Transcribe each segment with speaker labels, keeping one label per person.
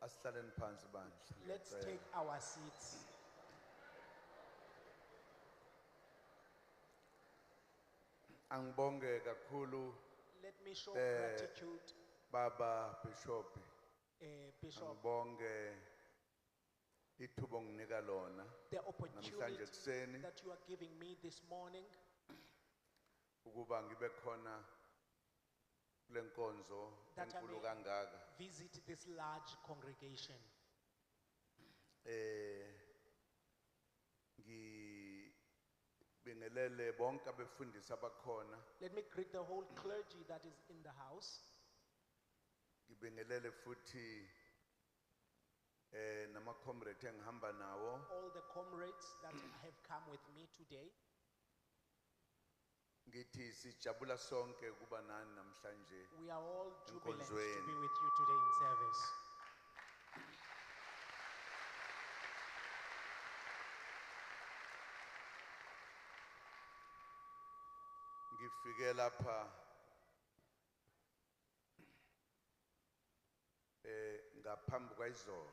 Speaker 1: Asihlaleni phansi bandla.
Speaker 2: Let's take our seats.
Speaker 1: Angibonge kakhulu
Speaker 2: Let me show
Speaker 1: Eh,
Speaker 2: gratitude,
Speaker 1: Baba Bishop.
Speaker 2: Bishop,
Speaker 1: Angibonge ithuba onginika lona
Speaker 2: the
Speaker 1: namhlanje
Speaker 2: opportunity
Speaker 1: kuseni
Speaker 2: that you are giving me this morning
Speaker 1: ukuba ngibe khona kule nkonzo
Speaker 2: that I
Speaker 1: enkulu
Speaker 2: may
Speaker 1: kangaka.
Speaker 2: visit this large congregation.
Speaker 1: Ngibingelele bonke abefundisi abakhona.
Speaker 2: Let me greet the whole clergy that is in the house.
Speaker 1: Ngibingelele futhi nama comrade engihamba nawo.
Speaker 2: All the comrades that have come with me today.
Speaker 1: Ngithi sijabula sonke kuba nani namhlanje.
Speaker 2: We are all jubilant to
Speaker 1: Enkonzweni.
Speaker 2: be with you today in service.
Speaker 1: Ngifike lapha ngaphambi kwayizolo.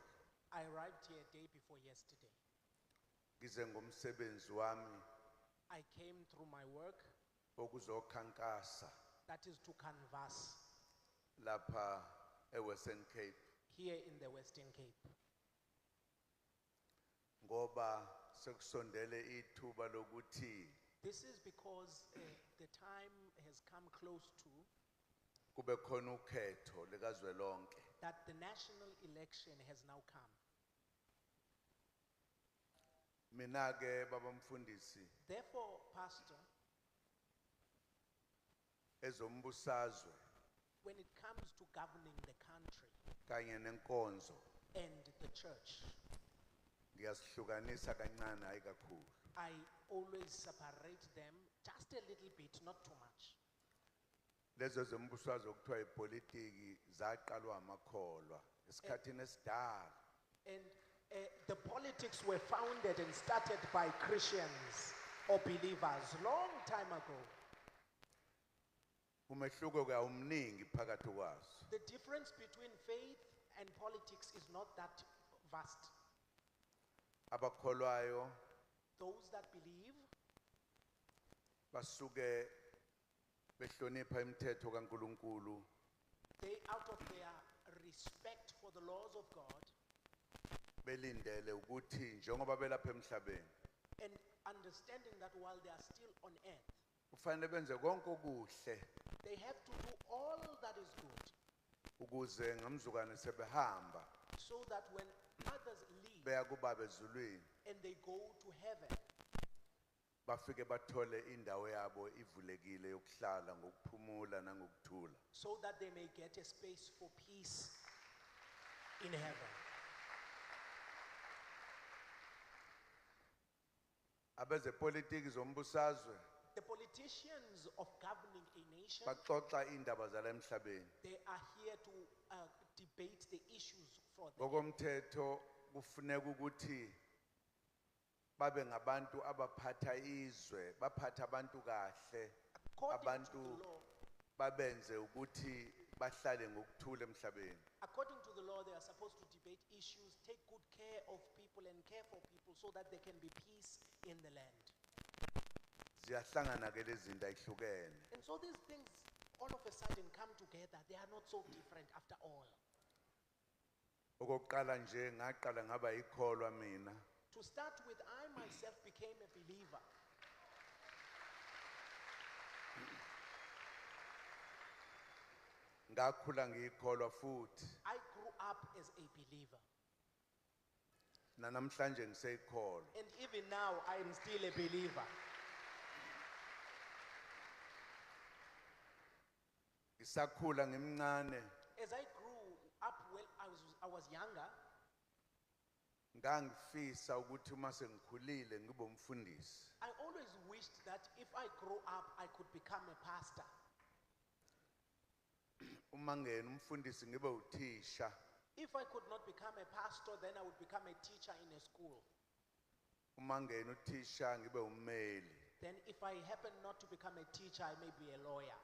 Speaker 2: I arrived here a day before yesterday.
Speaker 1: Ngize ngomsebenzi wami
Speaker 2: I came through my work,
Speaker 1: okuzokhankasa
Speaker 2: that is to canvass
Speaker 1: lapha eWestern Cape
Speaker 2: here in the Western Cape.
Speaker 1: ngoba sekusondele ithuba lokuthi
Speaker 2: This is because the time has come close to
Speaker 1: kube khona ukhetho likazwelonke.
Speaker 2: that the national election has now come.
Speaker 1: Mina ke baba mfundisi
Speaker 2: Therefore, Pastor,
Speaker 1: ezombusazwe
Speaker 2: when it comes to governing the country
Speaker 1: kanye nenkonzo
Speaker 2: and the church,
Speaker 1: ngiyasihlukanisa kancane hayi kakhulu.
Speaker 2: I always separate them just a little bit, not too much.
Speaker 1: Lezo zombusazwe okuthiwa ipolitiki zaqalwa amakholwa esikhathini esidala.
Speaker 2: And the politics were founded and started by Christians or believers long time ago.
Speaker 1: Umehluko ke awumningi phakathi kwazo.
Speaker 2: The difference between faith and politics is not that vast.
Speaker 1: Abakholwayo
Speaker 2: Those that believe,
Speaker 1: basuke behlonipha imithetho kaNkuluNkulu
Speaker 2: they out of their respect for the laws of God
Speaker 1: belindele ukuthi njengoba belapha emhlabeni
Speaker 2: and understanding that while they are still on earth,
Speaker 1: kufanele benze konke okuhle
Speaker 2: they have to do all that is good
Speaker 1: ukuze ngamzukwane sebehamba
Speaker 2: so that when others leave
Speaker 1: beya kubaba ezulwini
Speaker 2: and they go to heaven,
Speaker 1: bafike bathole indawo yabo ivulekile yokuhlala ngokuphumula nangokuthula.
Speaker 2: so that they may get a space for peace in heaven.
Speaker 1: Abezepolitiki zombusazwe
Speaker 2: The politicians of governing a nation,
Speaker 1: baxoxa indaba zala emhlabeni.
Speaker 2: they are here to debate the issues for them.
Speaker 1: Ngokomthetho kufuneka ukuthi babe ngabantu abaphatha izwe, baphatha abantu kahle,
Speaker 2: According to
Speaker 1: abantu
Speaker 2: the law,
Speaker 1: babenze ukuthi bahlale ngokuthula emhlabeni.
Speaker 2: according to the law, they are supposed to debate issues, take good care of people and care for people so that there can be peace in the land.
Speaker 1: Ziyahlangana ke lezi zinto ayihlukene.
Speaker 2: And so these things all of a sudden come together. They are not so different after all.
Speaker 1: Okokuqala nje ngaqala ngaba yikholwa mina.
Speaker 2: To start with, I myself became a believer.
Speaker 1: Ngakhula ngikholwa futhi
Speaker 2: I grew up as a believer.
Speaker 1: namhlanje ngiseyikholwa.
Speaker 2: And even now, I am still a believer.
Speaker 1: Ngisakhula ngimncane
Speaker 2: As I grew up, I was younger,
Speaker 1: ngangifisa ukuthi uma sengikhulile ngibe umfundisi.
Speaker 2: I always wished that if I grow up, I could become a pastor.
Speaker 1: Uma ngena umfundisi ngibe uthisha.
Speaker 2: If I could not become a pastor, then I would become a teacher in a school.
Speaker 1: Uma ngena uthisha ngibe ummeli.
Speaker 2: Then if I happen not to become a teacher, I may be a lawyer.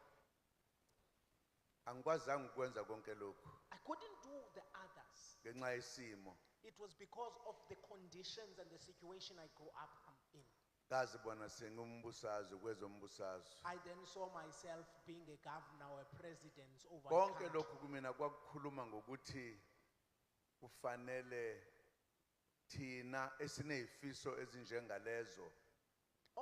Speaker 1: Angikwazanga ukwenza konke lokhu.
Speaker 2: I couldn't do the others.
Speaker 1: ngenxa yesimo.
Speaker 2: It was because of the conditions and the situation I grew up in.
Speaker 1: Ngazibona sengumbusazwe kwezombusazwe.
Speaker 2: I then saw myself being a governor or a president over a
Speaker 1: Konke
Speaker 2: country.
Speaker 1: lokhu kumina kwakukhuluma ngokuthi kufanele thina esinezifiso ezinjengalezo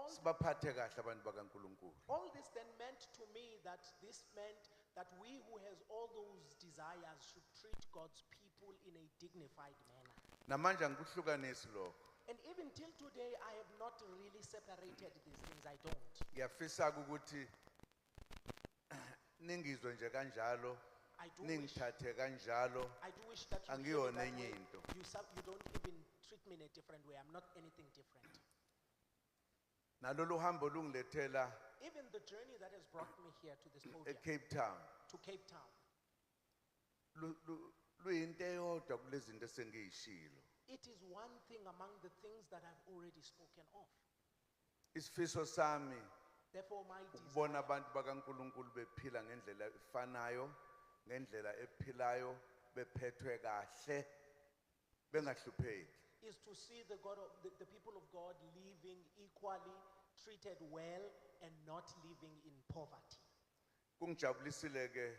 Speaker 1: sibaphathe kahle abantu bakaNkulunkulu.
Speaker 2: All this then meant to me that this meant that we who has all those desires should treat God's people in a dignified manner.
Speaker 1: Namanje angikuhlukanisi lokho.
Speaker 2: And even till today, I have not really separated these things. I don't.
Speaker 1: Ngiyafisa ukuthi ningizwe nje kanjalo,
Speaker 2: I do wish,
Speaker 1: ningithathe kanjalo.
Speaker 2: I do wish that you, hear me
Speaker 1: Angiyona
Speaker 2: that
Speaker 1: enye
Speaker 2: way.
Speaker 1: into.
Speaker 2: You don't even treat me in a different way. I'm not anything different.
Speaker 1: Nalolu hambo lungilethela
Speaker 2: Even the journey that has brought me here to this podium,
Speaker 1: eCape Town.
Speaker 2: to Cape Town,
Speaker 1: Luyinto eyodwa kulezinto esengiyishilo.
Speaker 2: it is one thing among the things that I've already spoken of.
Speaker 1: Isifiso sami
Speaker 2: Therefore, my
Speaker 1: ukubona
Speaker 2: desire
Speaker 1: abantu bakaNkulunkulu bephila ngendlela efanayo, ngendlela ephilayo, bephethwe kahle, bengahlupheki.
Speaker 2: is to see the people of God living equally, treated well, and not living in poverty.
Speaker 1: Kungijabulisile ke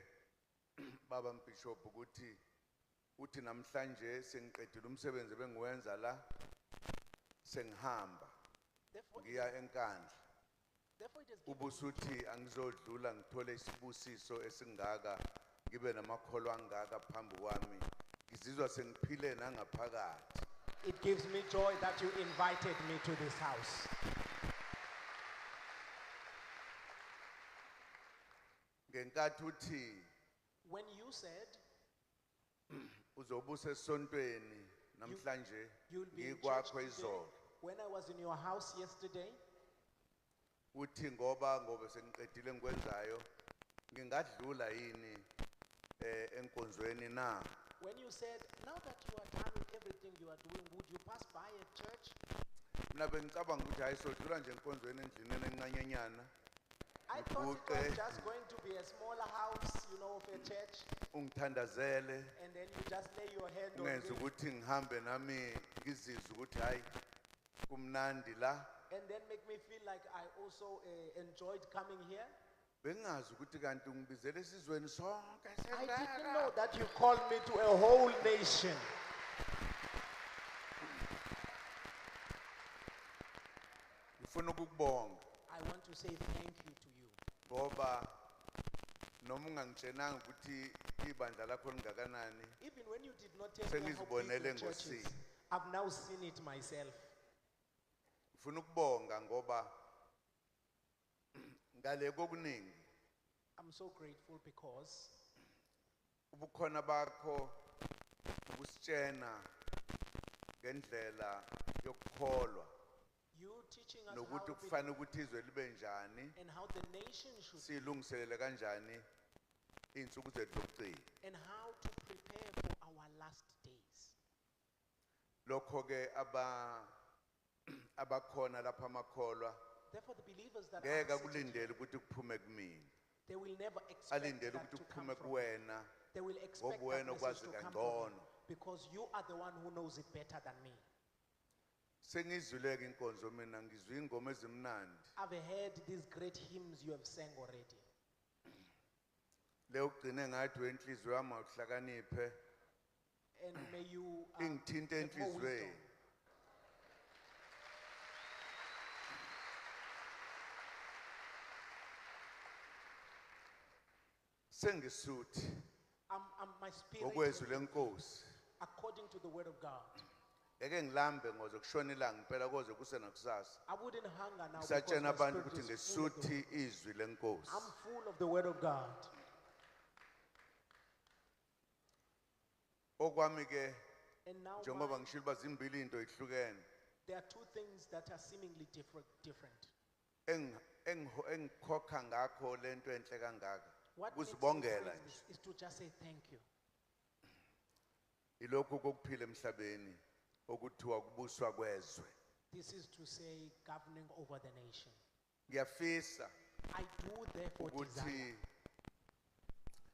Speaker 1: baba Bishop ukuthi uthi namhlanje sengiqedile umsebenzi bengiwenza la sengihamba
Speaker 2: Therefore,
Speaker 1: ngiya enkandla.
Speaker 2: therefore it has given
Speaker 1: Ubusuthi angizodlula ngithole isibusiso esingaka ngibe namakholo angaka phambi kwami. Ngizizwa sengiphile nangaphakathi.
Speaker 2: It gives me joy that you invited me to this house.
Speaker 1: Ngenkathi uthi
Speaker 2: When you said
Speaker 1: uzobusa esontweni namhlanje
Speaker 2: you'll be in church
Speaker 1: ngikwakho
Speaker 2: today,
Speaker 1: izolo.
Speaker 2: when I was in your house yesterday,
Speaker 1: Uthi ngoba sengiqedile ngikwenzayo ngingadlula yini enkonzweni na.
Speaker 2: when you said, now that you are done with everything you are doing, would you pass by a church?
Speaker 1: Mina bengicabanga ukuthi hayi sodlula nje enkonzweni endlini enqanyanyana.
Speaker 2: I thought it was
Speaker 1: Ngiguqe,
Speaker 2: just going to be a smaller house, of a church,
Speaker 1: ungithandazele
Speaker 2: and then you just lay your hand on
Speaker 1: ungenza
Speaker 2: it,
Speaker 1: ukuthi ngihambe nami ngizizwe ukuthi hayi kumnandi la.
Speaker 2: and then make me feel like I also enjoyed coming here.
Speaker 1: Bengazi ukuthi kanti ungibizele esizweni sonke
Speaker 2: I didn't
Speaker 1: sengaka.
Speaker 2: know that you called me to a whole nation.
Speaker 1: Ngifuna ukukubonga
Speaker 2: I want to say thank you to you.
Speaker 1: ngoba noma ungangitshenanga ukuthi ibandla lakho lingakanani.
Speaker 2: Even when you did not tell me how big
Speaker 1: Sengizibonele
Speaker 2: your church is,
Speaker 1: ngosini.
Speaker 2: I've now seen it myself.
Speaker 1: Ngifuna ukubonga ngoba ngale kokuningi
Speaker 2: I'm so grateful because
Speaker 1: ubukhona bakho ubusitshena ngendlela yokukholwa
Speaker 2: you teaching us
Speaker 1: nokuthi
Speaker 2: how
Speaker 1: kufanele ukuthi izwe libe njani
Speaker 2: and how the nation should be,
Speaker 1: silungiselele kanjani insuku zethu zokugcina.
Speaker 2: and how to prepare for our last days.
Speaker 1: Lokho ke abakhona lapha amakholwa
Speaker 2: Therefore, the believers that are
Speaker 1: ngeke
Speaker 2: sitting
Speaker 1: kulindele ukuthi kuphume kumina.
Speaker 2: they will never expect
Speaker 1: Alindele
Speaker 2: that
Speaker 1: ukuthi
Speaker 2: to come
Speaker 1: kuphume
Speaker 2: from.
Speaker 1: kuwena
Speaker 2: They will expect
Speaker 1: ngoba
Speaker 2: that
Speaker 1: wena
Speaker 2: message
Speaker 1: ukwazi
Speaker 2: to come from
Speaker 1: kangcono.
Speaker 2: you because you are the one who knows it better than me.
Speaker 1: Sengizwile ke inkonzo mina ngizwe ingoma ezimnandi.
Speaker 2: I've heard these great hymns you have sang already.
Speaker 1: Le ugcine ngathi wenhliziyo yami awuhlakaniphe
Speaker 2: And may you
Speaker 1: ingithinte
Speaker 2: have more wisdom.
Speaker 1: enhlizweni. Sengisuthi
Speaker 2: My spirit,
Speaker 1: okwezwi lenkosi
Speaker 2: according to the word of God.
Speaker 1: eke ngilambe ngoze kushona ilanga impela koze kuse nakusasa.
Speaker 2: I wouldn't hunger now because
Speaker 1: Ngisatshena
Speaker 2: my
Speaker 1: abantu
Speaker 2: spirit
Speaker 1: ukuthi
Speaker 2: is full of the
Speaker 1: ngesuthi izwi lenkosi.
Speaker 2: I'm full of the word of God.
Speaker 1: Okwami ke
Speaker 2: And now
Speaker 1: njengoba ngishilo bazimbili into ihlukene
Speaker 2: there are two things that are seemingly different.
Speaker 1: engikhokha ngakho lento enhle kangaka.
Speaker 2: What makes me
Speaker 1: Kuzibongela
Speaker 2: praise
Speaker 1: nje.
Speaker 2: this is to just say thank you.
Speaker 1: Ilokhu kokuphila emhlabeni okuthiwa kubuswa kwezwe.
Speaker 2: This is to say governing over the nation.
Speaker 1: Ngiyafisa
Speaker 2: I do therefore desire
Speaker 1: ukuthi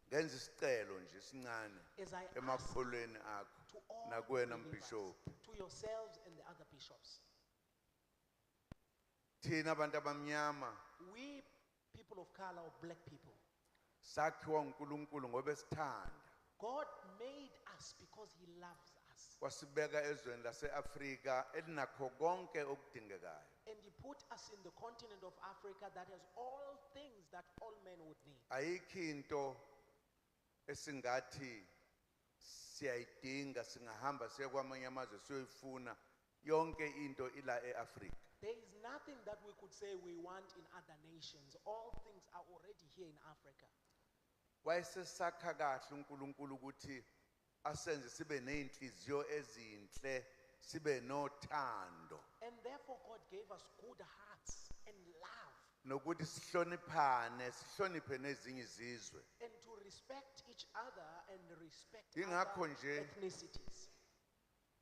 Speaker 1: ngenza isicelo nje sincane
Speaker 2: as I ask
Speaker 1: emakholweni akho
Speaker 2: to all
Speaker 1: nakuwena
Speaker 2: believers,
Speaker 1: mbishop.
Speaker 2: to yourselves and the other bishops.
Speaker 1: Thina abantu abamnyama
Speaker 2: We, people of color or black people,
Speaker 1: sakhiwa uNkulunkulu ngoba esithanda.
Speaker 2: God made us because He loves us.
Speaker 1: Wasibeka ezweni laseAfrika elinakho konke okudingekayo.
Speaker 2: And He put us in the continent of Africa that has all things that all men would need.
Speaker 1: Ayikho into esingathi siyayidinga singahamba siya kwamanye amazwe siyoyifuna. Yonke into ila eAfrika.
Speaker 2: There is nothing that we could say we want in other nations. All things are already here in Africa.
Speaker 1: Wayesesakha kahle uNkulunkulu ukuthi asenze sibe nezinhliziyo ezinhle, sibe nothando.
Speaker 2: And therefore God gave us good hearts and love.
Speaker 1: Nokuthi sihloniphane, sihloniphe nezinye izizwe.
Speaker 2: And to respect each other and respect
Speaker 1: Yingakho
Speaker 2: other
Speaker 1: nje
Speaker 2: ethnicities.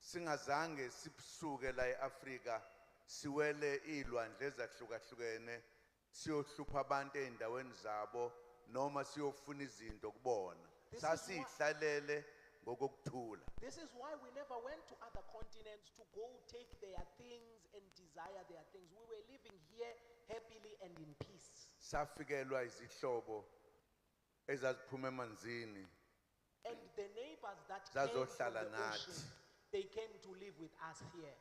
Speaker 1: Singazange sipsuke la eAfrika siwele ilwandle ezahlukahlukene siyohlupha abantu eindaweni zabo noma siyofuna izinto kubona. Sasihlalele ngokuthula.
Speaker 2: This is why we never went to other continents to go take their things and desire their things. We were living here happily and in peace.
Speaker 1: Safikelwa izihlobo ezaziphuma emanzini.
Speaker 2: And the neighbors that came from
Speaker 1: Zazohlala
Speaker 2: the
Speaker 1: nathi.
Speaker 2: ocean, they came to live with us here.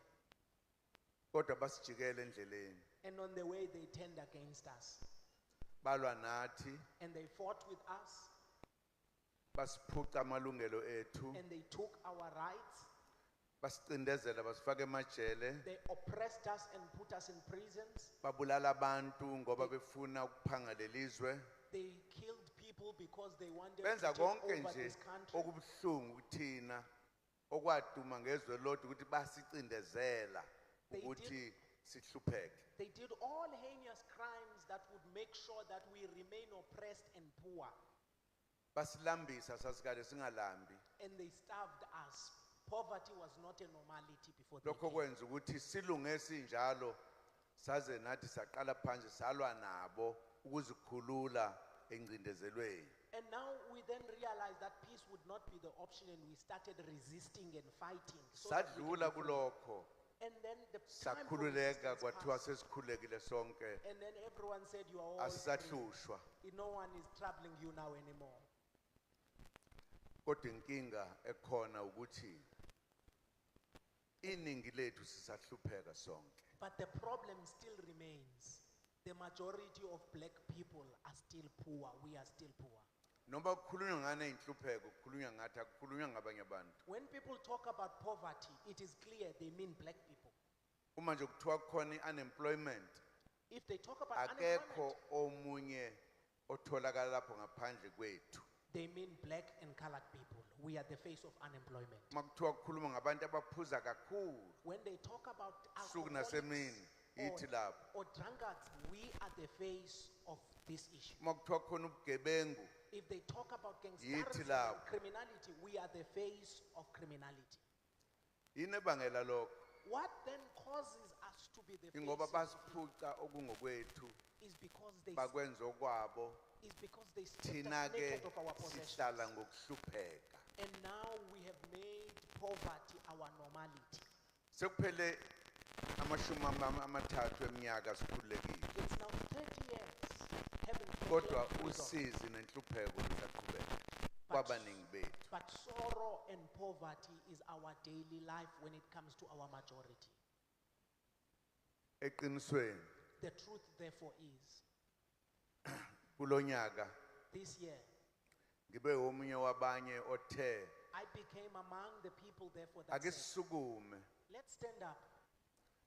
Speaker 1: Kodwa basijikela endleleni.
Speaker 2: And on the way they turned against us.
Speaker 1: Balwa nathi,
Speaker 2: And they fought with us.
Speaker 1: basiphuca amalungelo ethu,
Speaker 2: And they took our rights.
Speaker 1: basicindezela basifaka emajele,
Speaker 2: They oppressed us and put us in prisons.
Speaker 1: babulala abantu ngoba befuna ukuphanga lelizwe.
Speaker 2: They killed people because they wanted to
Speaker 1: Benza
Speaker 2: take
Speaker 1: konke
Speaker 2: over
Speaker 1: nje
Speaker 2: this country.
Speaker 1: okubuhlungu kuthina okwaduma ngezwe lodwa ukuthi basicindezela
Speaker 2: They
Speaker 1: ukuthi sihlupheke.
Speaker 2: They did all heinous crimes that would make sure that we remain oppressed and poor.
Speaker 1: Basilambisa sasikade singalambi.
Speaker 2: And they starved us. Poverty was not a normality before they
Speaker 1: Lokho
Speaker 2: came.
Speaker 1: kwenza ukuthi silunge sinjalo saze nathi saqala phansi salwa nabo ukuzikhulula encindezelweni.
Speaker 2: And now we then realized that peace would not be the option and we started resisting and fighting. So that we
Speaker 1: Sadlula
Speaker 2: can be free.
Speaker 1: kulokho
Speaker 2: And then the time for
Speaker 1: sakhululeka
Speaker 2: resistance
Speaker 1: kwathiwa
Speaker 2: passed.
Speaker 1: sesikhulekile sonke
Speaker 2: And then everyone said you are all free.
Speaker 1: asisahlushwa.
Speaker 2: No one is troubling you now anymore.
Speaker 1: Kodwa inkinga ekhona ukuthi iningi lethu sisahlupheka sonke.
Speaker 2: But the problem still remains. The majority of black people are still poor. We are still poor.
Speaker 1: Noma kukhulunywa ngane inhlupheko kukhulunywa ngathi akukhulunywa ngabanye abantu.
Speaker 2: When people talk about poverty, it is clear they mean black people.
Speaker 1: Uma nje kuthiwa khona unemployment
Speaker 2: If they talk about
Speaker 1: akekho
Speaker 2: unemployment,
Speaker 1: omunye otholakala lapho ngaphandle kwethu.
Speaker 2: they mean black and colored people. We are the face of unemployment.
Speaker 1: Uma kuthiwa kukhuluma ngabantu abaphuza kakhulu
Speaker 2: When they talk about
Speaker 1: usuku
Speaker 2: alcoholics
Speaker 1: nasemini yithi lapho.
Speaker 2: or drunkards, we are the face of this issue.
Speaker 1: Uma kuthiwa khona ubugebengu
Speaker 2: If they talk about
Speaker 1: Yithi
Speaker 2: gangsterism and
Speaker 1: lapho.
Speaker 2: criminality, we are the face of criminality.
Speaker 1: yini ebangela lokho
Speaker 2: What then causes us to be the face
Speaker 1: ingoba
Speaker 2: of
Speaker 1: basiphuca okungokwethu
Speaker 2: is because they
Speaker 1: bakwenza okwabo
Speaker 2: stripped
Speaker 1: thina
Speaker 2: us
Speaker 1: ke
Speaker 2: naked of our possessions.
Speaker 1: sihlala ngokuhlupheka.
Speaker 2: And now we have made poverty our normality.
Speaker 1: Sekuphele amashumi amathathu eminyaka sikhululekile.
Speaker 2: It's now 30 years having
Speaker 1: Kodwa
Speaker 2: freedom.
Speaker 1: usizi nenhlupheko lisaqhubeka kwabaningi bethu.
Speaker 2: But sorrow and poverty is our daily life when it comes to our majority.
Speaker 1: Eqinisweni
Speaker 2: The truth therefore is,
Speaker 1: kulonyaka
Speaker 2: this year,
Speaker 1: ngibe omunye wabanye othe
Speaker 2: I became among the people therefore that
Speaker 1: ake
Speaker 2: said,
Speaker 1: sisukume
Speaker 2: let's stand up.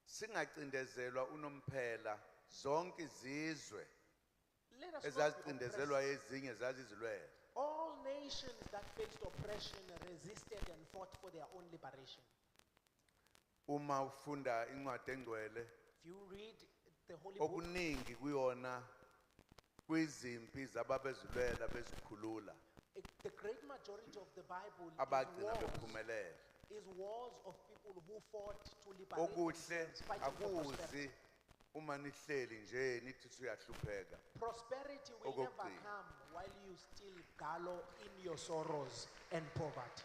Speaker 1: singacindezelwa unomphela zonke izizwe
Speaker 2: Let us not be
Speaker 1: ezazicindezelwa
Speaker 2: oppressed.
Speaker 1: ezinye zazizilwele.
Speaker 2: All nations that faced oppression resisted and fought for their own liberation.
Speaker 1: Uma ufunda incwadi engcwele
Speaker 2: If you read the Holy Book,
Speaker 1: okuningi kuyona kwizimpi zababezilwela bezikhulula
Speaker 2: the great majority of the Bible
Speaker 1: abagcina
Speaker 2: is
Speaker 1: bephumelela.
Speaker 2: wars of people who fought to liberate
Speaker 1: Okuhle
Speaker 2: themselves, fighting for prosperity.
Speaker 1: akuzi uma nihleli nje nithi siyahlupheka.
Speaker 2: Prosperity will never
Speaker 1: Okokugcina.
Speaker 2: come while you still gallow in your sorrows and poverty.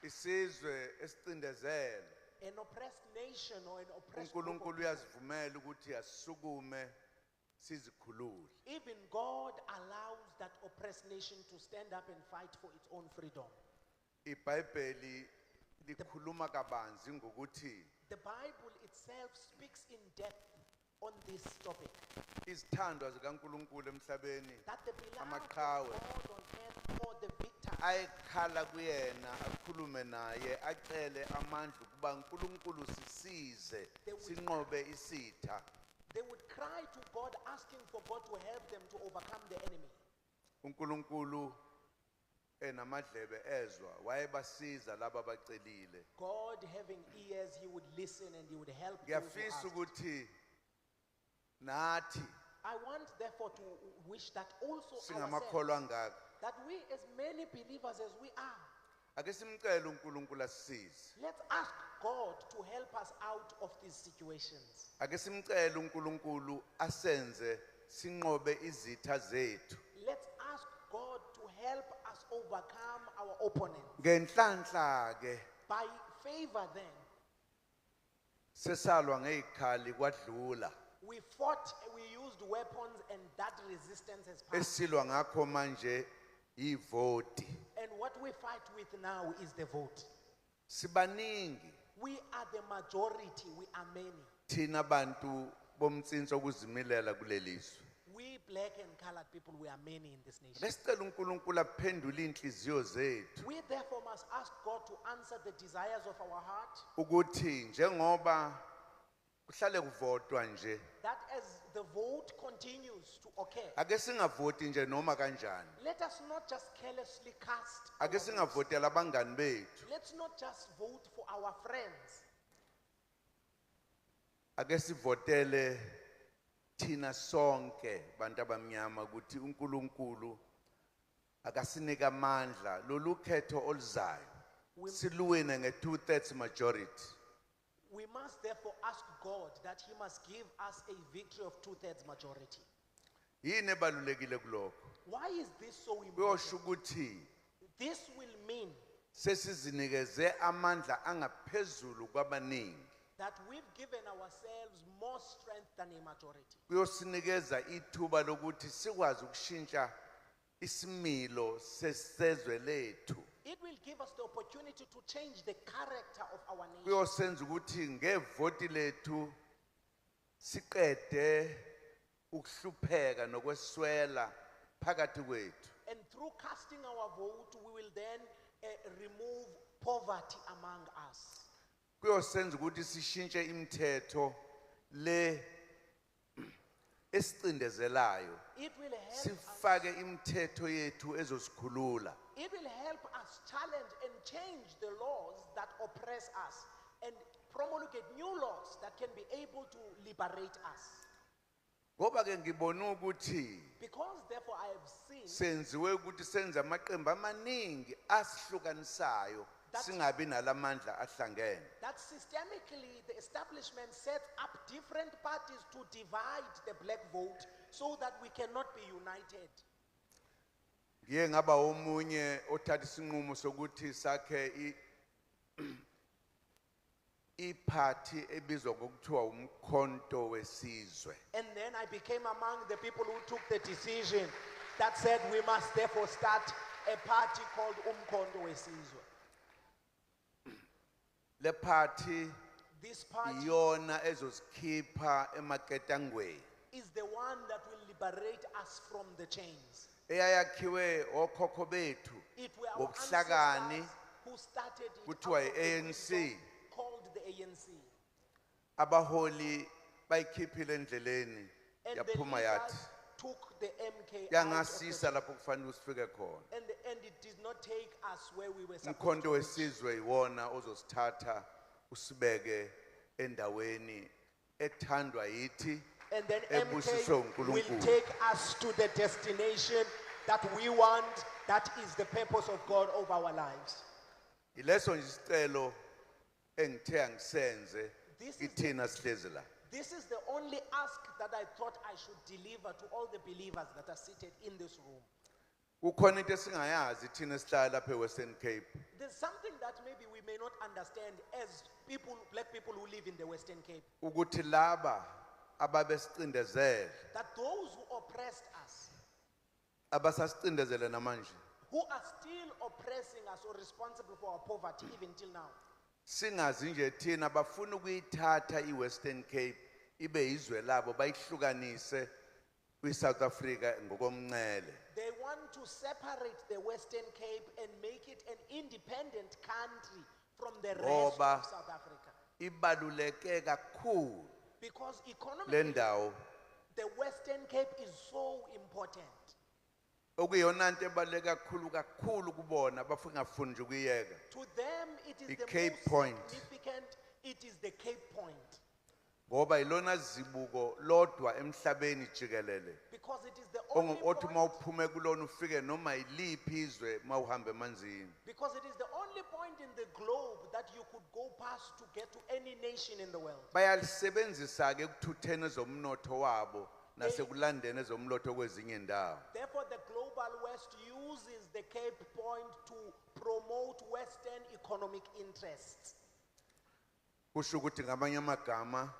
Speaker 1: Isizwe esicindezela
Speaker 2: An oppressed nation or an oppressed group of
Speaker 1: uNkulunkulu
Speaker 2: people,
Speaker 1: uyasivumela ukuthi asisukume sizikhulule.
Speaker 2: even God allows that oppressed nation to stand up and fight for its own freedom.
Speaker 1: iBhayibheli likhuluma kabanzi ngokuthi
Speaker 2: The Bible itself speaks in depth on this topic,
Speaker 1: izithandwa zikaNkulunkulu emhlabeni
Speaker 2: that the beloved of
Speaker 1: Amaqhawe.
Speaker 2: God on earth or the victor,
Speaker 1: ayekhala kuyena akhulume naye acele amandla ukuba uNkulunkulu sisize sinqobe isitha.
Speaker 2: they would cry to God asking for God to help them to overcome the enemy.
Speaker 1: uNkulunkulu enamadlebe ezwa wayebasiza laba bacelile.
Speaker 2: God having ears, he would listen and he would help those who
Speaker 1: Ngiyafisa
Speaker 2: asked.
Speaker 1: ukuthi nathi
Speaker 2: I want therefore to wish that also
Speaker 1: singamakholwa
Speaker 2: ourselves,
Speaker 1: angaka
Speaker 2: that we as many believers as we are,
Speaker 1: ake simcele uNkulunkulu asisize.
Speaker 2: let's ask God to help us out of these situations.
Speaker 1: Ake simcele uNkulunkulu asenze sinqobe izitha zethu.
Speaker 2: Let's ask God to help us overcome our opponents.
Speaker 1: Ngenhlanhla ke
Speaker 2: By favor then,
Speaker 1: sesalwa ngezikhali kwadlula.
Speaker 2: we fought, we used weapons, and that resistance has passed.
Speaker 1: Esilwa ngakho manje ivoti.
Speaker 2: And what we fight with now is the vote.
Speaker 1: Sibaningi
Speaker 2: We are the majority, we are many.
Speaker 1: thina bantu bomtsinso okuzimilela kulelizwe.
Speaker 2: We black and colored people, we are many in this nation.
Speaker 1: Lesicela uNkulunkulu aphendule inhliziyo zethu
Speaker 2: We therefore must ask God to answer the desires of our heart,
Speaker 1: ukuthi njengoba kuhlale kuvotwa nje
Speaker 2: that as the vote continues to occur,
Speaker 1: ake singavoti nje noma kanjani.
Speaker 2: let us not just carelessly cast our
Speaker 1: Ake
Speaker 2: votes.
Speaker 1: singavotela abangani bethu.
Speaker 2: Let's not just vote for our friends.
Speaker 1: Ake sivotele thina sonke bantu abamnyama ukuthi uNkulunkulu akasinika amandla lolu khetho oluzayo siluwine nge2/3 majority.
Speaker 2: We must therefore ask God that he must give us a victory of 2/3 majority.
Speaker 1: Yini ebalulekile kulokho?
Speaker 2: Why is this so important?
Speaker 1: Kuyosho ukuthi
Speaker 2: This will mean
Speaker 1: sesizinikeze amandla angaphezulu kwabaningi.
Speaker 2: that we've given ourselves more strength than a majority.
Speaker 1: Kuyosinikeza ithuba lokuthi sikwazi ukushintsha isimilo sesizwe lethu.
Speaker 2: It will give us the opportunity to change the character of our nation.
Speaker 1: Kuyosenza ukuthi ngevoti lethu siqede ukuhlupheka nokweswela phakathi kwethu.
Speaker 2: And through casting our vote, we will then remove poverty among us.
Speaker 1: Kuyosenza ukuthi sishintshe imithetho le esicindezelayo.
Speaker 2: It will help us.
Speaker 1: Sifake imithetho yethu ezosikhulula.
Speaker 2: It will help us challenge and change the laws that oppress us and promulgate new laws that can be able to liberate us.
Speaker 1: Ngoba ke ngibona ukuthi
Speaker 2: Because therefore I have seen
Speaker 1: senziwe ukuthi senze amaqembu amaningi asihlukanisayo singabi nalamandla ahlangene.
Speaker 2: that systemically the establishment sets up different parties to divide the black vote so that we cannot be united.
Speaker 1: Ngiye ngaba omunye othatha isinqumo sokuthi sakhe iparty ebizwa ngokuthiwa umkhonto wesizwe.
Speaker 2: And then I became among the people who took the decision that said we must therefore start a party called Umkhonto Wesizwe.
Speaker 1: Le party
Speaker 2: This party
Speaker 1: iyona ezosikhipha emaketangweni.
Speaker 2: is the one that will liberate us from the chains.
Speaker 1: Eyakhiwe okhokho bethu
Speaker 2: It were our
Speaker 1: ngobuhlakani
Speaker 2: ancestors who started it
Speaker 1: kuthiwa
Speaker 2: out of the
Speaker 1: i-ANC.
Speaker 2: wisdom called the ANC.
Speaker 1: abaholi bayikhiphile endleleni
Speaker 2: And the
Speaker 1: yaphuma
Speaker 2: leaders
Speaker 1: yathi
Speaker 2: took the MK out of
Speaker 1: yangasisa lapho kufanele usifike khona.
Speaker 2: and it did not take us where we were supposed
Speaker 1: Umkhonto
Speaker 2: to reach.
Speaker 1: wesizwe iwona ozosithatha usibeke endaweni ethandwa yithi
Speaker 2: And then
Speaker 1: ebusiswe
Speaker 2: MK will
Speaker 1: uNkulunkulu.
Speaker 2: take us to the destination that we want, that is the purpose of God over our lives.
Speaker 1: Ileso nje isicelo engithe angisenze
Speaker 2: This is
Speaker 1: kithina sihlezi la.
Speaker 2: This is the only ask that I thought I should deliver to all the believers that are seated in this room.
Speaker 1: Kukhona into esingayazi thina esihlala lapha eWestern Cape.
Speaker 2: There's something that maybe we may not understand as people, black people who live in the Western Cape.
Speaker 1: Ukuthi laba ababesicindezela
Speaker 2: That those who oppressed us,
Speaker 1: abasasicindezele namanje
Speaker 2: who are still oppressing us or responsible for our poverty even till now.
Speaker 1: singazi nje thina bafuna ukuyithatha iWestern Cape ibe izwe labo bayihlukanise kwiSouth Africa ngokomncele.
Speaker 2: They want to separate the Western Cape and make it an independent country from the rest
Speaker 1: Ngoba
Speaker 2: of South Africa.
Speaker 1: ibaluleke kakhulu
Speaker 2: Because
Speaker 1: le
Speaker 2: economically,
Speaker 1: ndawo
Speaker 2: the Western Cape is so important.
Speaker 1: okuyona nto ebaluleke kakhulu kubona bafungafuni nje ukuyiyeka.
Speaker 2: To them, it is
Speaker 1: The
Speaker 2: the
Speaker 1: Cape
Speaker 2: most
Speaker 1: Point.
Speaker 2: significant. It is the Cape Point.
Speaker 1: Ngoba ilona zibuko lodwa emhlabeni jikelele
Speaker 2: Because it is the only
Speaker 1: othi
Speaker 2: point,
Speaker 1: mawuphume kulona ufike noma yiliphi izwe mawuhamba emanzini.
Speaker 2: because it is the only point in the globe that you could go past to get to any nation in the world.
Speaker 1: Bayalisebenzisa ke ukuthuthena ezomnotho wabo nasekulandeni ezomnotho kwezinye indawo.
Speaker 2: Therefore, the global West uses the Cape Point to promote Western economic interests.
Speaker 1: Kusho ukuthi ngamanye amagama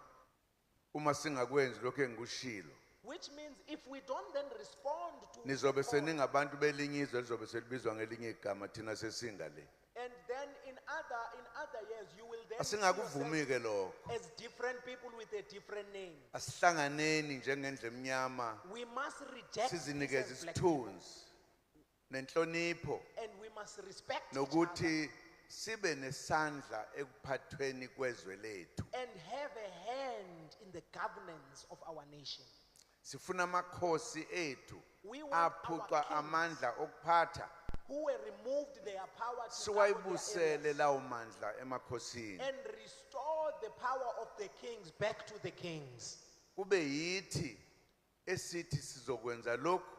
Speaker 1: uma singakwenzi lokho engikushilo
Speaker 2: Which means if we don't then respond to
Speaker 1: nizobe
Speaker 2: the call,
Speaker 1: seningabantu belinye izwe lizobe selibizwa ngelinye igama thina sesingale.
Speaker 2: and then in other years you will then see
Speaker 1: Asingakuvumi
Speaker 2: yourself
Speaker 1: ke lokho.
Speaker 2: as different people with a different name.
Speaker 1: Asihlanganeni njengendle emnyama
Speaker 2: We must reject this
Speaker 1: sizinikeze
Speaker 2: as black people,
Speaker 1: isithunzi nenhlonipho
Speaker 2: and we must respect each
Speaker 1: nokuthi sibe nesandla ekuphathweni kwezwe lethu.
Speaker 2: other and have a hand in the governance of our nation.
Speaker 1: Sifuna amakhosi ethu
Speaker 2: We want our
Speaker 1: aphucwa
Speaker 2: kings
Speaker 1: amandla okuphatha
Speaker 2: who were removed their power to govern their
Speaker 1: siwayibusele
Speaker 2: areas,
Speaker 1: lawo mandla emakhosini.
Speaker 2: and restore the power of the kings back to the kings.
Speaker 1: Kube yithi esithi sizokwenza lokhu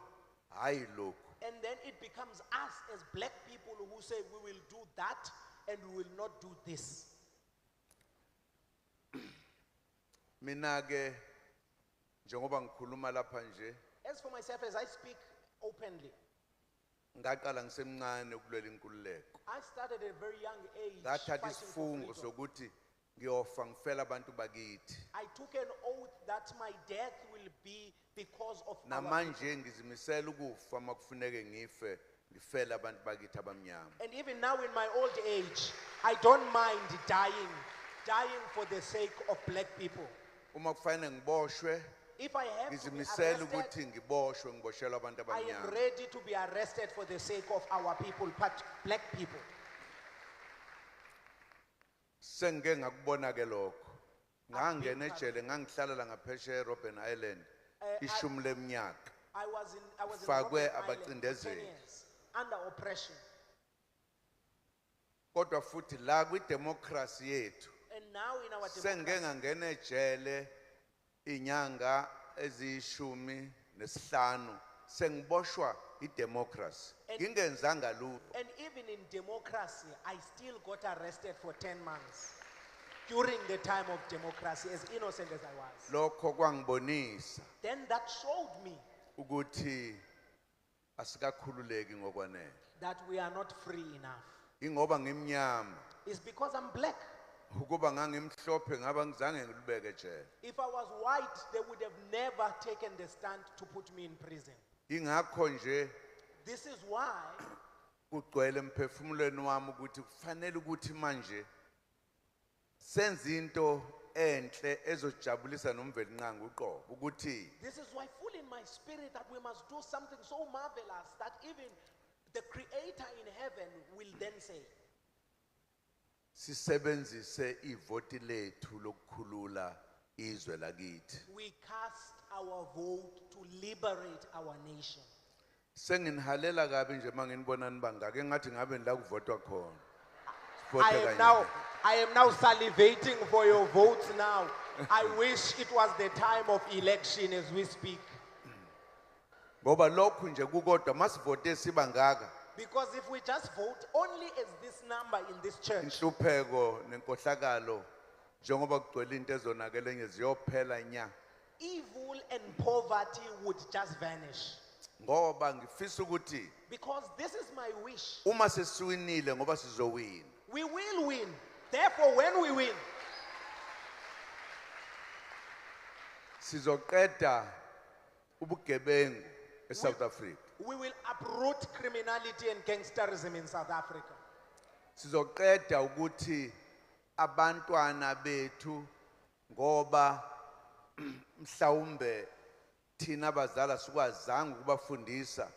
Speaker 1: hayi lokhu.
Speaker 2: And then it becomes us as black people who say we will do that and we will not do this.
Speaker 1: Mina ke njengoba ngikhuluma lapha nje
Speaker 2: As for myself, as I speak openly,
Speaker 1: ngaqala ngisemncane ukulwela inkululeko.
Speaker 2: I started at a very young age
Speaker 1: Ngathatha
Speaker 2: fighting for
Speaker 1: isifungo
Speaker 2: freedom.
Speaker 1: sokuthi ngiyofa ngifela abantu bakithi.
Speaker 2: I took an oath that my death will be because of our people.
Speaker 1: Namanje ngizimisela ukufa makufuneke ngife ngifela abantu bakithi abamnyama.
Speaker 2: And even now in my old age, I don't mind dying for the sake of black people.
Speaker 1: Uma kufanele ngiboshwe
Speaker 2: If I have to be
Speaker 1: ngizimisela
Speaker 2: arrested,
Speaker 1: ukuthi ngiboshwe ngiboshelwa abantu
Speaker 2: I am
Speaker 1: abamnyama.
Speaker 2: ready to be arrested for the sake of our people, black people.
Speaker 1: Sengike ngakubona ke lokho. Ngangena ejele ngangihlala la ngaphesheya eRobben Island ishumi leminyaka.
Speaker 2: I was in
Speaker 1: Fakwe
Speaker 2: Robben Island for 10
Speaker 1: abacindezeli.
Speaker 2: years under oppression.
Speaker 1: Kodwa futhi la kwidemocracy yethu
Speaker 2: And now in our
Speaker 1: sengike
Speaker 2: democracy,
Speaker 1: ngangena ejele inyanga ezishumi nesihlanu sengiboshwa idemocracy.
Speaker 2: And-
Speaker 1: Ngingenzanga lutho.
Speaker 2: and even in democracy, I still got arrested for 10 months. During the time of democracy, as innocent as I was.
Speaker 1: Lokho kwangibonisa
Speaker 2: Then that showed me
Speaker 1: ukuthi asikakhululeki ngokwanele.
Speaker 2: that we are not free enough.
Speaker 1: Ingoba ngimnyama
Speaker 2: It's because I'm black.
Speaker 1: ukuba ngangimhlophe ngaba ngizange ngilubeke ejele.
Speaker 2: If I was white, they would have never taken the stand to put me in prison.
Speaker 1: Ingakho nje
Speaker 2: This is why
Speaker 1: kugcwele emphefumulweni wami ukuthi kufanele ukuthi manje senze into enhle ezojabulisa nomveli nqangi uqobo ukuthi
Speaker 2: This is why full in my spirit that we must do something so marvelous that even the creator in heaven will then say,
Speaker 1: sisebenzise ivoti lethu lokukhulula izwe lakithi.
Speaker 2: we cast our vote to liberate our nation.
Speaker 1: Senginihalela kabi nje manginibona nibangaka engathi ngabe nila kuvotwa khona.
Speaker 2: I am now salivating for your votes now. I wish it was the time of election as we speak.
Speaker 1: Ngoba lokhu nje kukodwa masivote sibangaka
Speaker 2: Because if we just vote only as this number in this church,
Speaker 1: inhlupheko nenkohlakalo njengoba kugcwele into ezonakele enye ziyophela nya
Speaker 2: evil and poverty would just vanish.
Speaker 1: ngoba ngifisa ukuthi
Speaker 2: Because this is my wish.
Speaker 1: uma sesiwinile ngoba sizowina
Speaker 2: We will win. Therefore, when we win,
Speaker 1: sizoqeda ubugebengu eSouth Africa
Speaker 2: we will uproot criminality and gangsterism in South Africa.
Speaker 1: sizoqeda ukuthi abantwana bethu ngoba mhlawumbe thina abazali sikwazanga ukubafundisa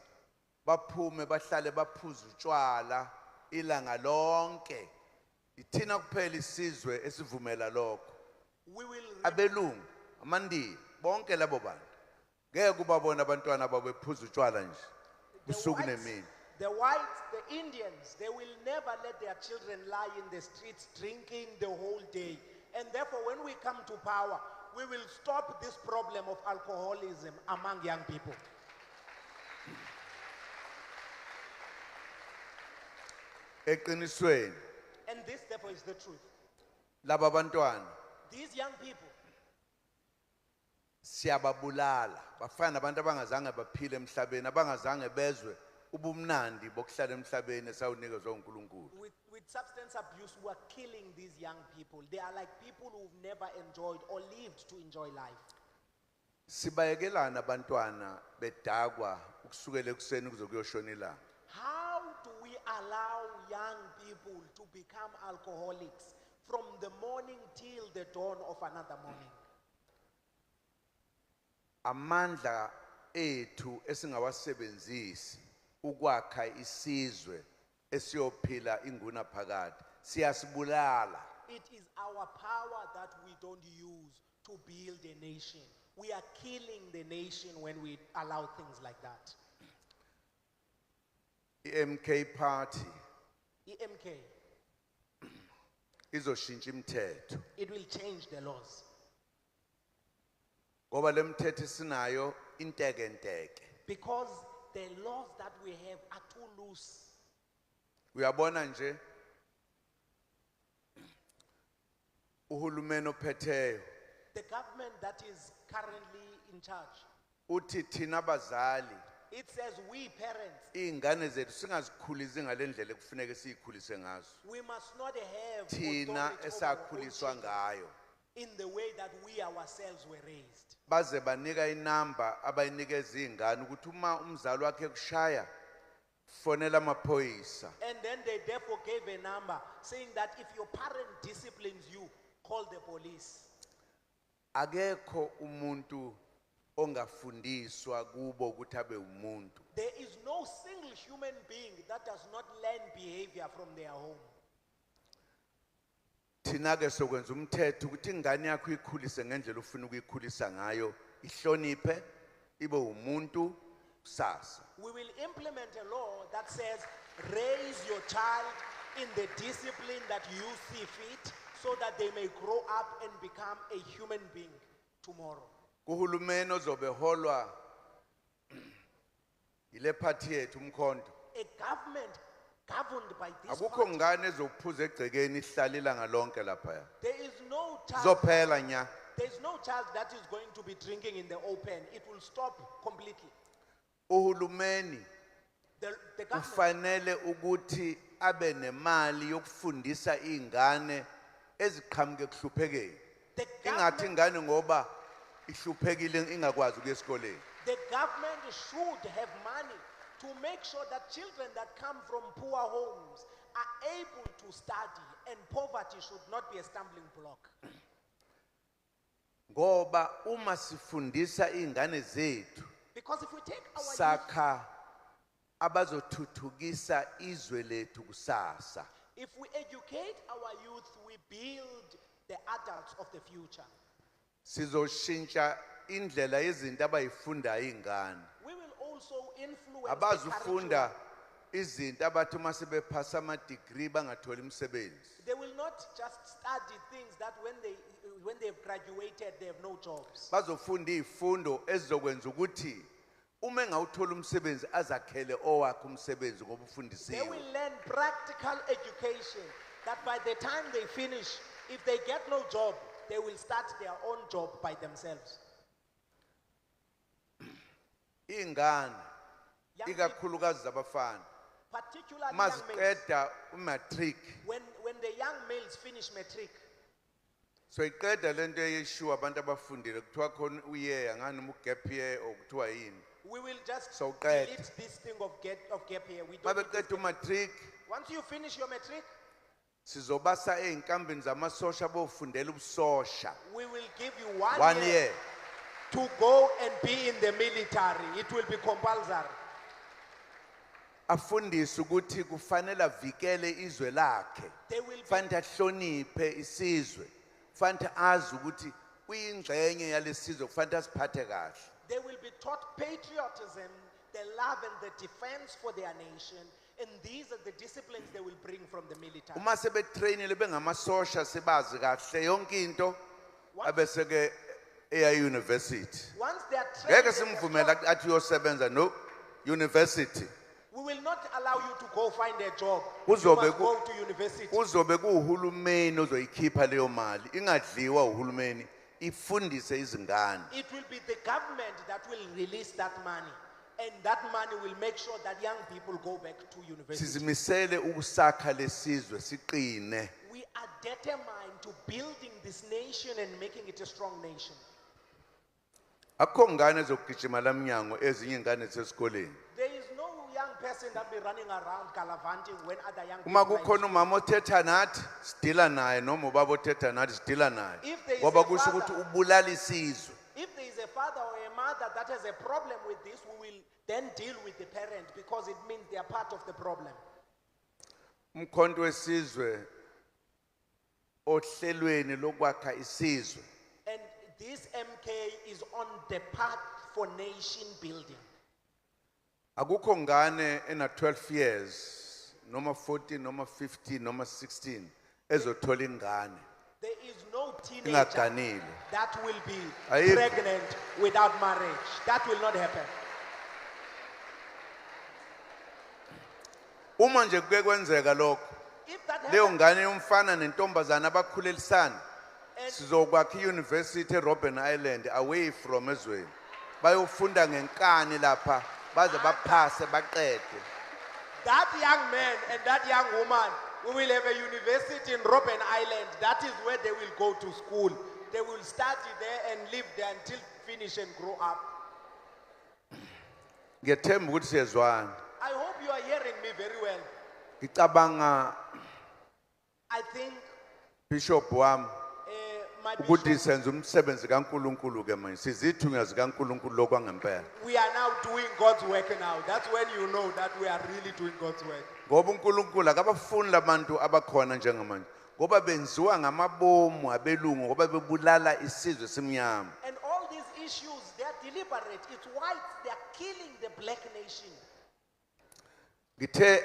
Speaker 1: baphume bahlale baphuza utshwala ilanga lonke ithina kuphela isizwe esivumela lokho
Speaker 2: We will
Speaker 1: abelungu amandiya bonke labo bantu ngeke kubabona abantwana babephuza utshwala nje busuku nemini
Speaker 2: the whites, the Indians, they will never let their children lie in the streets drinking the whole day. And therefore, when we come to power, we will stop this problem of alcoholism among young people.
Speaker 1: eqinisweni
Speaker 2: And this, therefore, is the truth.
Speaker 1: laba bantwana
Speaker 2: These young people,
Speaker 1: siyababulala bafana nabantu abangazange baphile emhlabeni abangazange bezwe ubumnandi bokuhlala emhlabeni esawunikezwe uNkulunkulu
Speaker 2: with substance abuse, who are killing these young people. They are like people who've never enjoyed or lived to enjoy life.
Speaker 1: sibayekelana abantwana bedakwa ukusukela ekuseni kuze kuyoshona ilanga
Speaker 2: How do we allow young people to become alcoholics from the morning till the dawn of another morning?
Speaker 1: amandla ethu esingawasebenzisi ukwakha isizwe esiyophila inguna phakade siyasibulala
Speaker 2: It is our power that we don't use to build a nation. We are killing the nation when we allow things like that.
Speaker 1: iMK party
Speaker 2: EMK,
Speaker 1: izoshintsha imithetho
Speaker 2: it will change the laws.
Speaker 1: ngoba lemithetho sinayo intekenteke
Speaker 2: Because the laws that we have are too loose.
Speaker 1: uyabona nje uhulumeni ophetheyo
Speaker 2: The government that is currently in charge,
Speaker 1: uthi thina abazali
Speaker 2: it says we parents,
Speaker 1: ingane zethu singazikhulisi ngalendlela ekufuneka sizikhulise ngazo
Speaker 2: we must not have
Speaker 1: thina
Speaker 2: authority over our own
Speaker 1: esakhuliswa
Speaker 2: children
Speaker 1: ngayo
Speaker 2: in the way that we ourselves were raised.
Speaker 1: baze banika inamba abayinikeza izingane ukuthi uma umzali wakhe kushaya fonela amaphoyisa
Speaker 2: And then they therefore gave a number saying that if your parent disciplines you, call the police.
Speaker 1: akekho umuntu ongafundiswa kubo ukuthi abe umuntu
Speaker 2: There is no single human being that does not learn behavior from their home.
Speaker 1: thina ke sokwenza umthetho ukuthi ingane yakho ikhulise ngendlela ufuna ukuyikhulisa ngayo ihloniphe ibe umuntu kusasa
Speaker 2: We will implement a law that says raise your child in the discipline that you see fit so that they may grow up and become a human being tomorrow.
Speaker 1: kuhulumeni ozobe holwa ile party yethu umkhonto
Speaker 2: A government governed by this
Speaker 1: akukho
Speaker 2: party.
Speaker 1: ngane ezophuza egcekeni ihlala ilanga lonke lapha
Speaker 2: There is no child.
Speaker 1: zophela nya
Speaker 2: There is no child that is going to be drinking in the open. It will stop completely.
Speaker 1: uhulumeni
Speaker 2: The government,
Speaker 1: ufanele ukuthi abe nemali yokufundisa izingane eziqhamuke kuhluphekeni
Speaker 2: the
Speaker 1: ingathi
Speaker 2: government,
Speaker 1: ingane ngoba ihluphekile ingakwazi ukuya esikoleni
Speaker 2: the government should have money to make sure that children that come from poor homes are able to study, and poverty should not be a stumbling block.
Speaker 1: ngoba uma sifundisa izingane zethu
Speaker 2: Because if we take our youth,
Speaker 1: sakha abazothuthukisa izwe lethu kusasa
Speaker 2: if we educate our youth, we build the adults of the future.
Speaker 1: sizoshintsha indlela yezinto abayifundayo izingane
Speaker 2: We will also influence the
Speaker 1: abazufunda
Speaker 2: curriculum.
Speaker 1: izinto abathi uma sebephasa ama-degree bangatholi imisebenzi
Speaker 2: They will not just study things that when they've graduated, they have no jobs.
Speaker 1: bazofunda izifundo ezizokwenza ukuthi uma engawuthola umsebenzi azakhele owakhe umsebenzi ngoba
Speaker 2: They
Speaker 1: ufundisiwe
Speaker 2: will learn practical education that by the time they finish, If they get no job, they will start their own job by themselves.
Speaker 1: ingane
Speaker 2: Young people,
Speaker 1: ikakhulukazi zabafana
Speaker 2: particularly young males,
Speaker 1: maziqeda umatric
Speaker 2: when the young males finish matric,
Speaker 1: so iqeda lento eyishiwa abantu abafundile kuthiwa khona uyeya ngani mu-gap year or kuthiwa yini
Speaker 2: we will just
Speaker 1: So qeda.
Speaker 2: delete this thing of gap here. We don't need this
Speaker 1: mabeqeda
Speaker 2: gap.
Speaker 1: umatric
Speaker 2: Once you finish your matric,
Speaker 1: sizobasa ey'nkambeni zamasosha bofundela ubusosha
Speaker 2: we will give you 1
Speaker 1: 1
Speaker 2: year
Speaker 1: year
Speaker 2: to go and be in the military. It will be compulsory.
Speaker 1: afundise ukuthi kufanele avikele izwe lakhe
Speaker 2: They will be,
Speaker 1: kufanele ahloniphe isizwe kufanele azi ukuthi uyingxenye yalesizwe kufanele asiphathe kahle
Speaker 2: they will be taught patriotism, the love and the defense for their nation. And these are the disciplines they will bring from the military.
Speaker 1: uma sebetrainile bengamasosha sebazi kahle yonke into abese-ke eya-university
Speaker 2: Once they are
Speaker 1: ngeke
Speaker 2: trained, and
Speaker 1: simvumela
Speaker 2: they're
Speaker 1: athi uyosebenza no university
Speaker 2: we will not allow you to go find a job.
Speaker 1: Kuzobe
Speaker 2: You must
Speaker 1: ku-
Speaker 2: go to university.
Speaker 1: kuzobe kuwuhulumeni ozoyikhipha leyo mali ingadliwa uhulumeni ifundise izingane
Speaker 2: It will be the government that will release that money. And that money will make sure that young people go back to university.
Speaker 1: sizimisele ukusakha lesizwe siqine
Speaker 2: We are determined to building this nation and making it a strong nation.
Speaker 1: akho ngane ezokugijima lamnyango ezinye ingane zisesikoleni
Speaker 2: There is no young person that be running around gallivanting when other young
Speaker 1: uma
Speaker 2: people are in
Speaker 1: kukhona umama othetha nathi sidila naye noma ubaba othetha nathi sidila naye
Speaker 2: If there is
Speaker 1: ngoba
Speaker 2: a
Speaker 1: kusho
Speaker 2: father-
Speaker 1: ukuthi ubulala isizwe
Speaker 2: If there is a father or a mother that has a problem with this, we will then deal with the parent because it means they are part of the problem.
Speaker 1: umkhonto wesizwe ohlelweni lokwakha isizwe
Speaker 2: And this MK is on the path for nation building.
Speaker 1: akukho ngane ena 12 years noma 14 noma 15 noma 16 ezothola ingane
Speaker 2: There is no teenager
Speaker 1: ingaganile
Speaker 2: that will be
Speaker 1: Ayikho.
Speaker 2: pregnant without marriage. That will not happen.
Speaker 1: uma nje kuke kwenzeka lokho
Speaker 2: If that
Speaker 1: leyo
Speaker 2: happens,
Speaker 1: ngane yomfana nentombazana abakhulelisana
Speaker 2: and
Speaker 1: sizokwakha i-university eRobben Island away from ezweni bayofunda ngenkani lapha baze baphase baqede
Speaker 2: that young man and that young woman, we will have a university in Robben Island. That is where they will go to school. They will study there and live there until finish and grow up.
Speaker 1: ngiyethemba ukuthi siyezwana
Speaker 2: I hope you are hearing me very well.
Speaker 1: ngicabanga
Speaker 2: I think
Speaker 1: bishop wami
Speaker 2: my
Speaker 1: ukuthi
Speaker 2: bishop,
Speaker 1: senze umsebenzi kaNkuluNkulu ke manje sizithunywa zikaNkuluNkulu lokwangempela
Speaker 2: we are now doing God's work now. That's when you know that we are really doing God's work.
Speaker 1: ngoba uNkulunkulu akabafuni labantu abakhona njengamanje ngoba benziwa ngamabomu abelungu ngoba bebulala isizwe simnyama
Speaker 2: And all these issues, they are deliberate. It's whites, they are killing the black nation.
Speaker 1: ngithe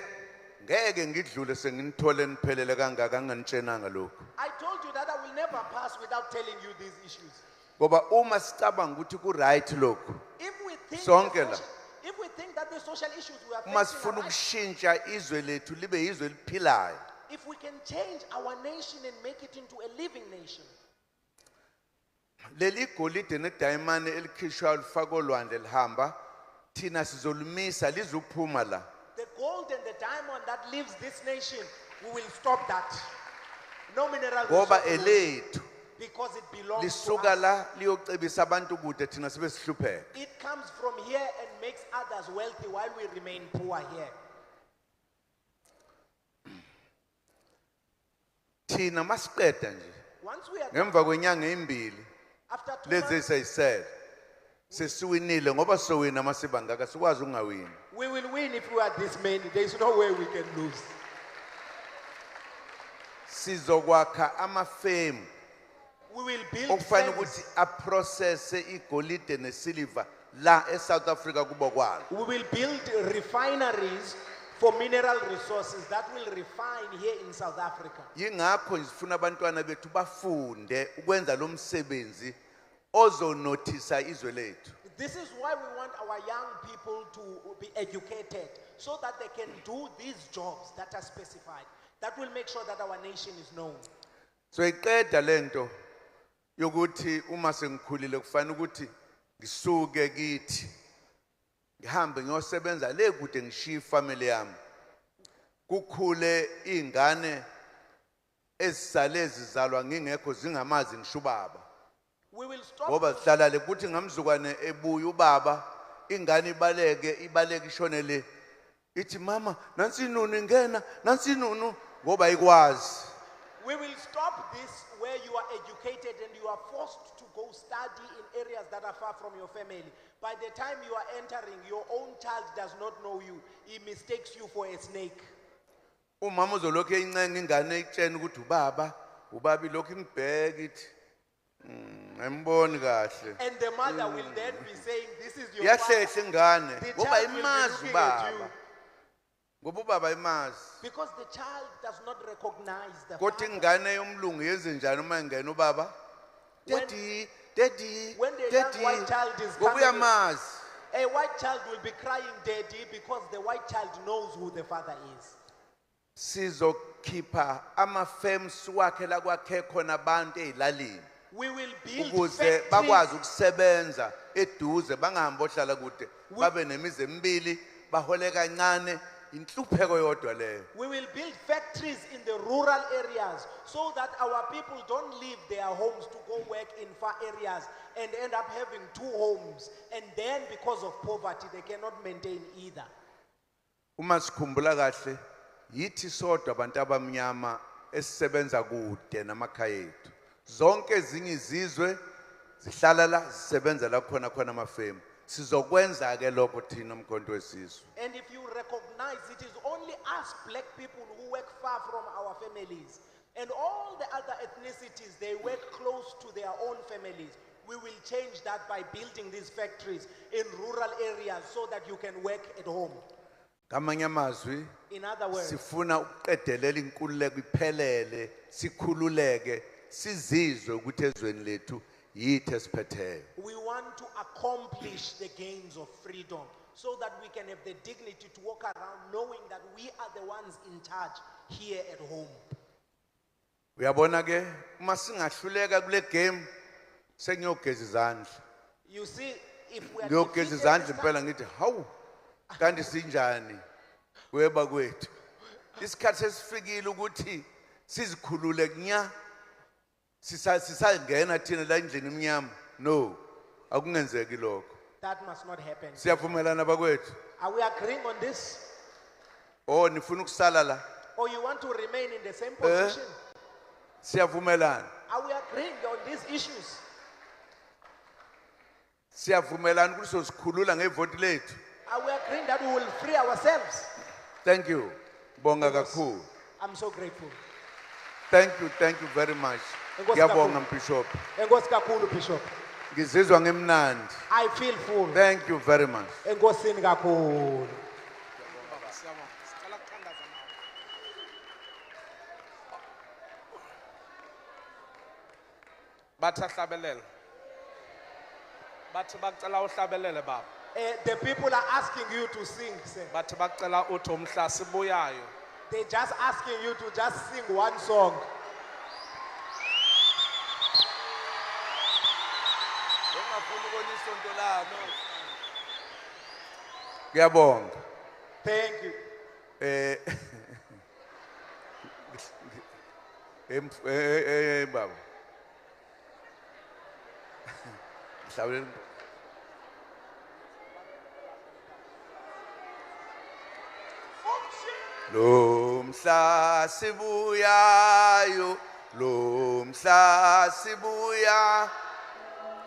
Speaker 1: ngeke ngidlule senginithole niphelele kangaka nganitshenanga lokho
Speaker 2: I told you that I will never pass without telling you these issues.
Speaker 1: ngoba uma sicabanga ukuthi ku right lokho
Speaker 2: If we think,
Speaker 1: Sonke
Speaker 2: the
Speaker 1: la.
Speaker 2: social, if we think that the social issues we are
Speaker 1: uma
Speaker 2: facing
Speaker 1: sifuna
Speaker 2: are right,
Speaker 1: ukushintsha izwe lethu libe izwe eliphilayo
Speaker 2: if we can change our nation and make it into a living nation,
Speaker 1: leli golide nedayimane elikhishwa lifakwa olwandle lihamba thina sizolumisa lizuphuma la
Speaker 2: the gold and the diamond that leaves this nation, we will stop that. No mineral
Speaker 1: ngoba
Speaker 2: resources,
Speaker 1: elethu
Speaker 2: because it belongs to
Speaker 1: lisuka
Speaker 2: us.
Speaker 1: la liyocebisa abantu kude thina sibe sihlupheka
Speaker 2: It comes from here and makes others wealthy while we remain poor here.
Speaker 1: thina masiqeda nje
Speaker 2: Once we are
Speaker 1: ngemva kwenyanga ezimbili
Speaker 2: after 2
Speaker 1: lezi
Speaker 2: months,
Speaker 1: esayisele sesiwinile ngoba sowina masiba ngaka sikwazi ungawini
Speaker 2: we will win if we are this many. There is no way we can lose.
Speaker 1: sizokwakha amafemu
Speaker 2: We will build
Speaker 1: okufanele
Speaker 2: firms.
Speaker 1: ukuthi aprocesse igolide nesiliva la eSouth Africa kubo kwalo
Speaker 2: We will build refineries for mineral resources that will refine here in South Africa.
Speaker 1: yingakho nje sifuna abantwana bethu bafunde ukwenza lo msebenzi ozonothisa izwe lethu
Speaker 2: This is why we want our young people to be educated so that they can do these jobs that are specified. That will make sure that our nation is known.
Speaker 1: So iqeda lento yokuthi uma sengikhulile kufanele ukuthi ngisuke kithi ngihambe ngiyosebenza le kude ngishiya ifamily yami kukhule ingane ezisale zizalwa ngingekho zingamazi ngisho ubaba
Speaker 2: We will stop.
Speaker 1: ngoba sihlala le kuthi ngamzukwane ebuya ubaba ingane ibaleke ishone le ithi mama nansi inunu ingena nansi inunu ngoba ikwazi.
Speaker 2: We will stop this where you are educated and you are forced to go study in areas that are far from your family. By the time you are entering, your own child does not know you. He mistakes you for a snake.
Speaker 1: Umama uzolokhu eyincenga ingane ikutshena ukuthi ubaba ilokhu imbheka ithi ngemboni kahle.
Speaker 2: And the mother will then be saying, this is your
Speaker 1: Yahlehla
Speaker 2: father.
Speaker 1: ingane
Speaker 2: The
Speaker 1: ngoba
Speaker 2: child will be
Speaker 1: imazi
Speaker 2: looking at
Speaker 1: ubaba.
Speaker 2: you.
Speaker 1: Ngoba ubaba imazi.
Speaker 2: Because the child does not recognize the
Speaker 1: Kodwa
Speaker 2: father.
Speaker 1: ingane yomlungu yenze njani uma ingena ubaba? Daddy, daddy,
Speaker 2: When the young
Speaker 1: daddy.
Speaker 2: white child is
Speaker 1: Ngoba
Speaker 2: coming,
Speaker 1: uyamazi.
Speaker 2: a white child will be crying daddy because the white child knows who the father is.
Speaker 1: Sizokhipha ama-firms wakhe la kwakhe khona abantu ezilalini
Speaker 2: We will build
Speaker 1: ukuze bakwazi
Speaker 2: factories.
Speaker 1: ukusebenza eduze bangahambi ohlala kude babe nemizi emibili bahole kancane inhlupheko yodwa leyo.
Speaker 2: We will build factories in the rural areas so that our people don't leave their homes to go work in far areas and end up having two homes. And then because of poverty, they cannot maintain either.
Speaker 1: Uma sikhumbula kahle yithi sodwa abantu abamnyama esisebenza kude namakhaya ethu. Zonke ezinye izizwe zihlala la zisebenza la khona amafemu. Sizokwenza ke lokho thina umkhonto wesizwe.
Speaker 2: And if you recognize it is only us black people who work far from our families, and all the other ethnicities, they work close to their own families. We will change that by building these factories in rural areas so that you can work at home.
Speaker 1: Ngamanye amazwi
Speaker 2: In other words,
Speaker 1: sifuna ukuqedelela inkululeko iphelele sikhululeke sizizwe ukuthi ezweni lethu yithi esiphetheyo.
Speaker 2: we want to accomplish the gains of freedom so that we can have the dignity to walk around knowing that we are the ones in charge here at home.
Speaker 1: Uyabona ke uma singahluleka kule game sengiyogeza izandla.
Speaker 2: You see, if we are
Speaker 1: Ngiyogeza
Speaker 2: defeated
Speaker 1: izandla
Speaker 2: this
Speaker 1: impela ngithi hawu kanti sinjani weba kwethu. Isikhathi sesifikile ukuthi sizikhulule nya sisangena thina la endlini emnyama. No, akungenzeki lokho.
Speaker 2: that must not happen.
Speaker 1: Siyavumelana bakwethu.
Speaker 2: Are we agreeing on this?
Speaker 1: Oh nifuna ukusala la.
Speaker 2: Or you want to remain in the same position?
Speaker 1: Siyavumelana.
Speaker 2: Are we agreeing on these issues?
Speaker 1: Siyavumelana ukuthi sosikhulula ngevoti lethu.
Speaker 2: Are we agreeing that we will free ourselves?
Speaker 1: Thank you. Bonga kakhulu.
Speaker 2: I'm so grateful.
Speaker 1: Thank you very much.
Speaker 2: Enkosi
Speaker 1: Ngiyabonga
Speaker 2: kakhulu.
Speaker 1: Bishop.
Speaker 2: Enkosi kakhulu, Bishop.
Speaker 1: Ngizizwa ngemnandi.
Speaker 2: I feel full.
Speaker 1: Thank you very much.
Speaker 2: Enkosini kakhulu.
Speaker 3: Bathi ahlabelele. Bathi bacela uhlabelele baba.
Speaker 2: The people are asking you to sing, sir.
Speaker 3: Bathi bacela uthi umhla sibuyayo.
Speaker 2: They're just asking you to just sing one song.
Speaker 1: Ngiyabonga.
Speaker 2: Thank you.
Speaker 1: Baba. Mhlawumbe Lomhla sibuyayo, lomhla sibuya,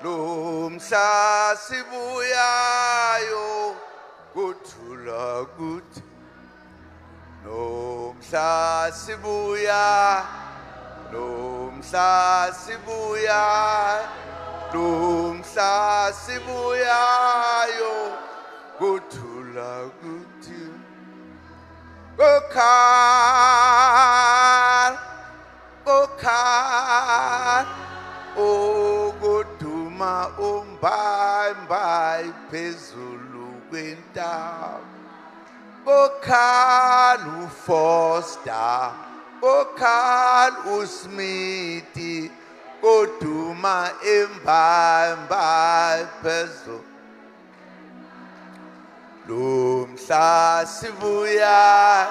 Speaker 1: lomhla sibuyayo, kuthula kuthi. Lomhla sibuya, lomhla sibuya, lomhla sibuyayo, kuthula kuthi. Kokhan, kokhan, ogoduma umbay phezulu kwentaba. Kokhan uFoster, Okal usmiti koduma embamba pezo Lumhla sibuya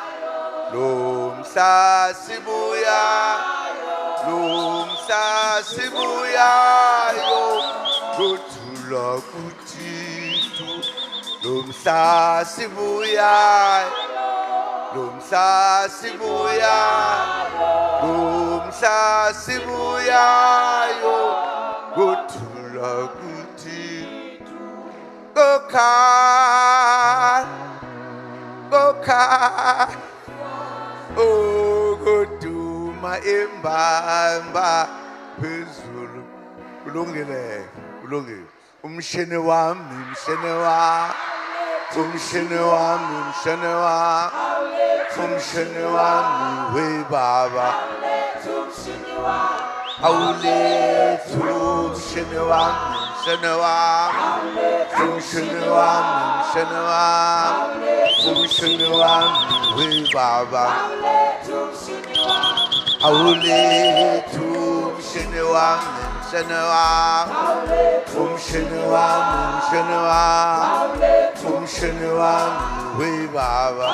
Speaker 1: Lumhla sibuya Lumhla sibuyayo Kuthula kuThixo Lumhla sibuyayo Lumhla sibuyayo Lumhla sibuyayo Kuthula kuThixo Kokha Oh koduma embamba phezulu kulungile umshene wami umshene wami we baba awulethu umshene wami umshene wami we baba awulethu umshene wami umshene wami we baba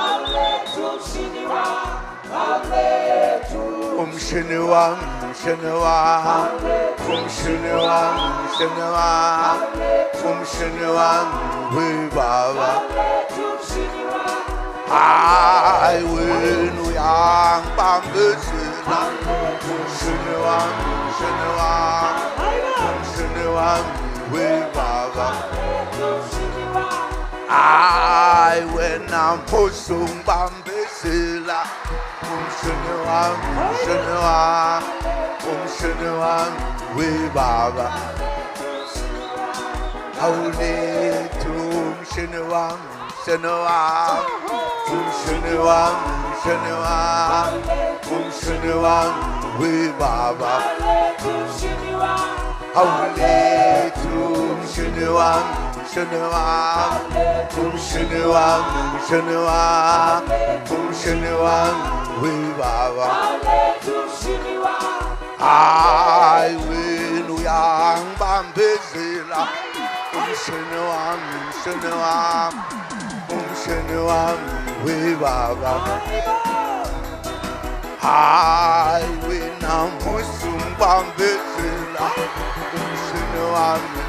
Speaker 1: umshene wami we baba I will uyangibambezela umshene wami we baba I wena mphosa ungibambezela umshene wami we baba awulethu umshene wami umshene wami we baba awulethu umshene wami we baba I will uyangibambezela umshene wami we baba I will namuhla ungibambezela umshene wami